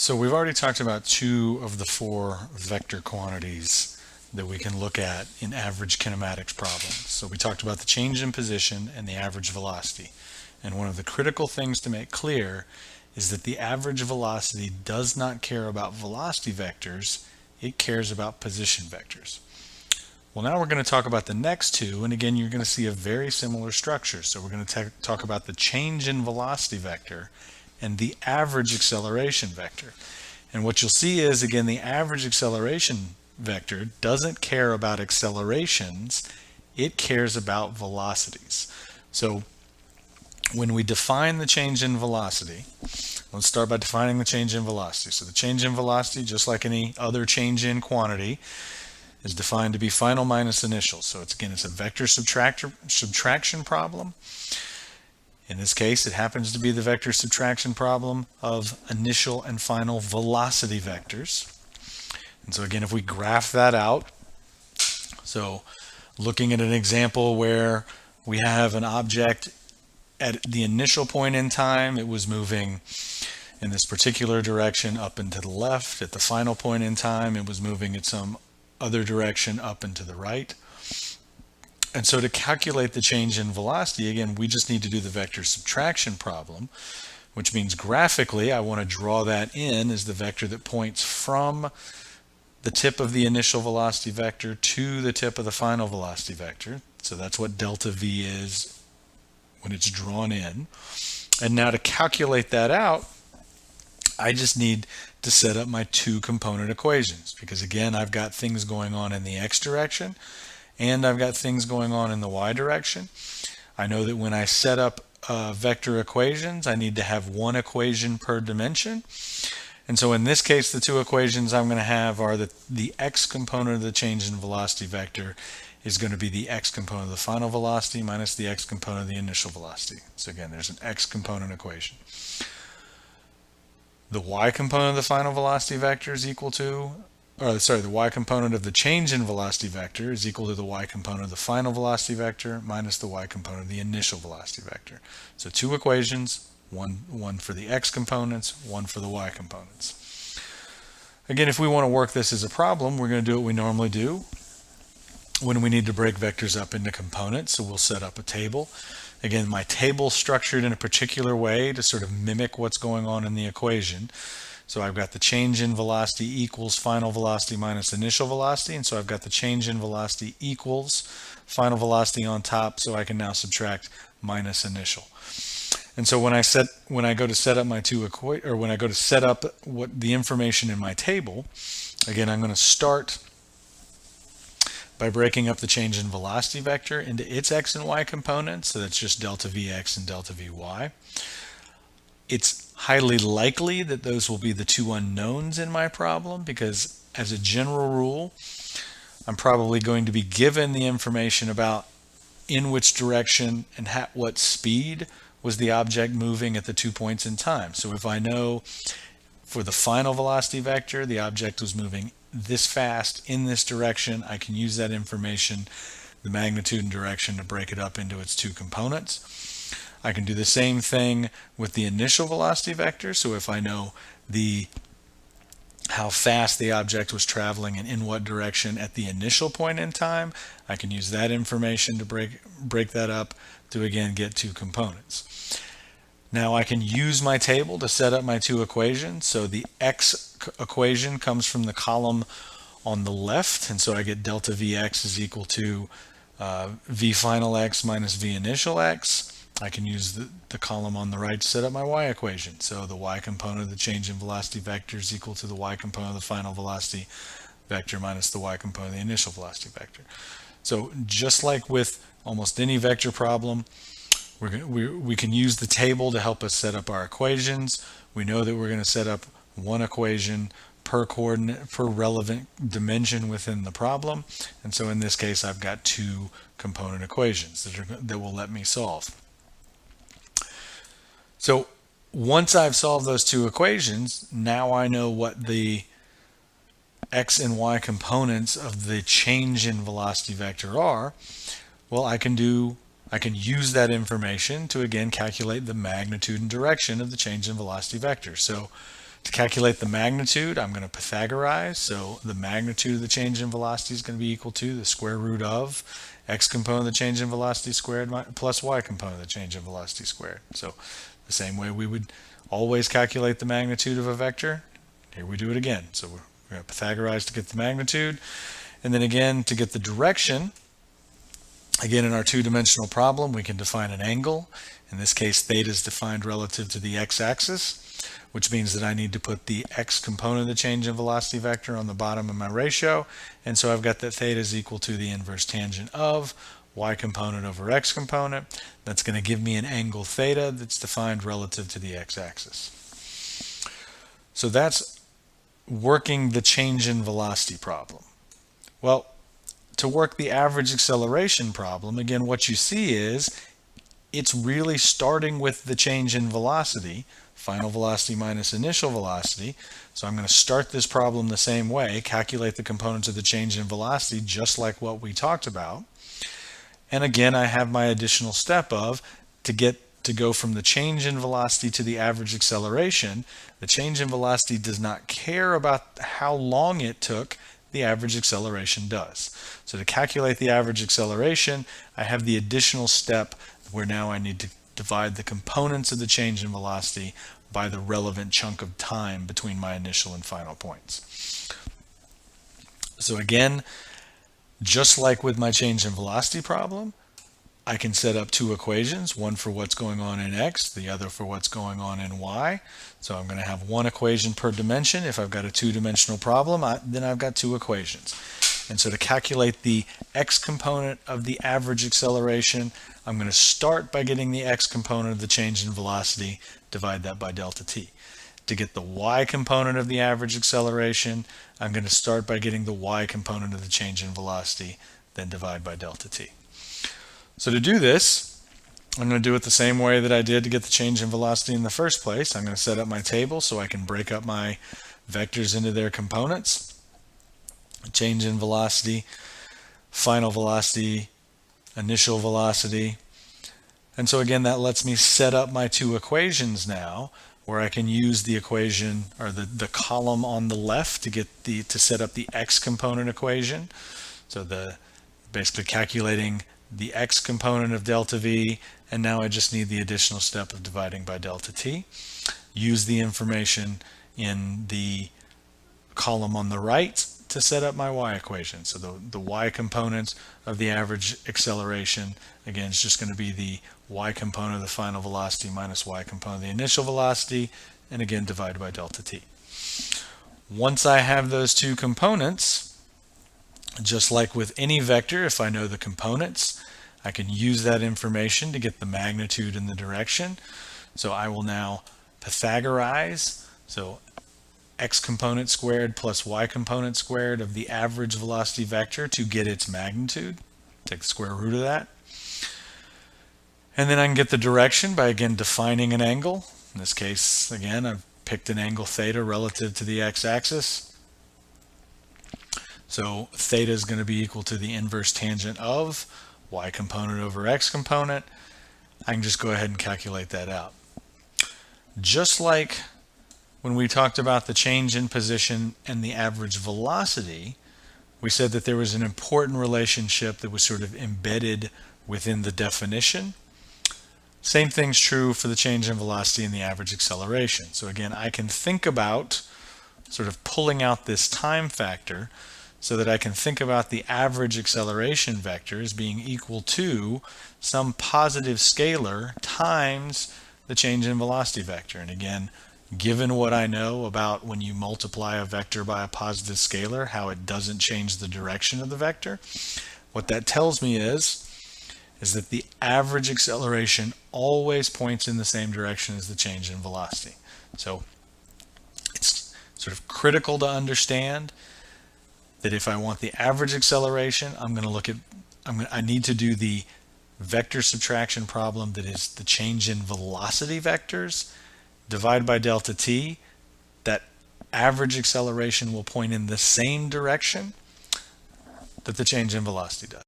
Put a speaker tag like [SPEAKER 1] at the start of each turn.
[SPEAKER 1] So we've already talked about two of the four vector quantities that we can look at in average kinematics problems. So we talked about the change in position and the average velocity. And one of the critical things to make clear is that the average velocity does not care about velocity vectors, it cares about position vectors. Well, now we're going to talk about the next two, and again, you're going to see a very similar structure. So we're going to talk about the change in velocity vector and the average acceleration vector. And what you'll see is, again, the average acceleration vector doesn't care about accelerations, it cares about velocities. So when we define the change in velocity, let's start by defining the change in velocity. So the change in velocity, just like any other change in quantity, is defined to be final minus initial. So it's a vector subtraction problem. In this case, it happens to be the vector subtraction problem of initial and final velocity vectors. And so again, if we graph that out, so looking at an example where we have an object at the initial point in time, it was moving in this particular direction up and to the left. At the final point in time, it was moving in some other direction up and to the right. And so to calculate the change in velocity, again, we just need to do the vector subtraction problem, which means graphically, I want to draw that in as the vector that points from the tip of the initial velocity vector to the tip of the final velocity vector. So that's what delta V is when it's drawn in. And now to calculate that out, I just need to set up my two component equations, because again, I've got things going on in the x direction and I've got things going on in the y direction. I know that when I set up vector equations, I need to have one equation per dimension. And so in this case, the two equations I'm going to have are the x component of the change in velocity vector is going to be the x component of the final velocity minus the x component of the initial velocity. So again, there's an x component equation. The y component of the final velocity vector is equal to, the y component of the change in velocity vector is equal to the y component of the final velocity vector minus the y component of the initial velocity vector. So two equations, one for the x components, one for the y components. Again, if we want to work this as a problem, we're going to do what we normally do when we need to break vectors up into components. So we'll set up a table. Again, my table's structured in a particular way to sort of mimic what's going on in the equation. So I've got the change in velocity equals final velocity minus initial velocity, and so I've got the change in velocity equals final velocity on top, so I can now subtract minus initial. And so when I go to set up my when I go to set up what the information in my table, again, I'm going to start by breaking up the change in velocity vector into its x and y components. So that's just delta Vx and delta Vy. It's highly likely that those will be the two unknowns in my problem, because as a general rule, I'm probably going to be given the information about in which direction and at what speed was the object moving at the 2 points in time. So if I know for the final velocity vector, the object was moving this fast in this direction, I can use that information, the magnitude and direction, to break it up into its two components. I can do the same thing with the initial velocity vector. So if I know how fast the object was traveling and in what direction at the initial point in time, I can use that information to break that up to again get two components. Now I can use my table to set up my two equations. So the x equation comes from the column on the left, and so I get delta Vx is equal to V final x minus V initial x. I can use the column on the right to set up my y equation. So the y component of the change in velocity vector is equal to the y component of the final velocity vector minus the y component of the initial velocity vector. So just like with almost any vector problem, we can use the table to help us set up our equations. We know that we're going to set up one equation per relevant dimension within the problem. And so in this case, I've got two component equations that will let me solve. So once I've solved those two equations, now I know what the x and y components of the change in velocity vector are. Well, I can use that information to again calculate the magnitude and direction of the change in velocity vector. So To calculate the magnitude, I'm going to Pythagorize. So the magnitude of the change in velocity is going to be equal to the square root of x component of the change in velocity squared plus y component of the change in velocity squared. So the same way we would always calculate the magnitude of a vector, here we do it again. So we're going to Pythagorize to get the magnitude. And then again, to get the direction, again in our two-dimensional problem, we can define an angle. In this case, theta is defined relative to the x-axis, which means that I need to put the x component of the change in velocity vector on the bottom of my ratio. And so I've got that theta is equal to the inverse tangent of y component over x component. That's going to give me an angle theta that's defined relative to the x-axis. So that's working the change in velocity problem. Well, to work the average acceleration problem, again, what you see is it's really starting with the change in velocity, final velocity minus initial velocity. So I'm going to start this problem the same way, calculate the components of the change in velocity just like what we talked about. And again, I have my additional step of to go from the change in velocity to the average acceleration. The change in velocity does not care about how long it took, the average acceleration does. So to calculate the average acceleration, I have the additional step where now I need to divide the components of the change in velocity by the relevant chunk of time between my initial and final points. So again, just like with my change in velocity problem, I can set up two equations, one for what's going on in x, the other for what's going on in y. So I'm going to have one equation per dimension. If I've got a two-dimensional problem, then I've got two equations. And so to calculate the x component of the average acceleration, I'm going to start by getting the x component of the change in velocity, divide that by delta t. To get the y component of the average acceleration, I'm going to start by getting the y component of the change in velocity, then divide by delta t. So to do this, I'm going to do it the same way that I did to get the change in velocity in the first place. I'm going to set up my table so I can break up my vectors into their components. Change in velocity, final velocity, initial velocity. And so again, that lets me set up my two equations now, where I can use the equation or the column on the left to set up the x component equation. So basically calculating the x component of delta v, and now I just need the additional step of dividing by delta t. Use the information in the column on the right to set up my y equation. So the y component of the average acceleration, again, is just going to be the y component of the final velocity minus y component of the initial velocity, and again divided by delta t. Once I have those two components, just like with any vector, if I know the components, I can use that information to get the magnitude and the direction. So I will now Pythagorize, so x component squared plus y component squared of the average velocity vector to get its magnitude. Take the square root of that. And then I can get the direction by again defining an angle. In this case, again, I've picked an angle theta relative to the x-axis. So theta is going to be equal to the inverse tangent of y component over x component. I can just go ahead and calculate that out. Just like when we talked about the change in position and the average velocity, we said that there was an important relationship that was sort of embedded within the definition. Same thing's true for the change in velocity and the average acceleration. So again, I can think about sort of pulling out this time factor so that I can think about the average acceleration vector as being equal to some positive scalar times the change in velocity vector. And again, given what I know about when you multiply a vector by a positive scalar, how it doesn't change the direction of the vector, what that tells me is that the average acceleration always points in the same direction as the change in velocity. So it's sort of critical to understand that if I want the average acceleration, I need to do the vector subtraction problem that is the change in velocity vectors, divide by delta t. That average acceleration will point in the same direction that the change in velocity does.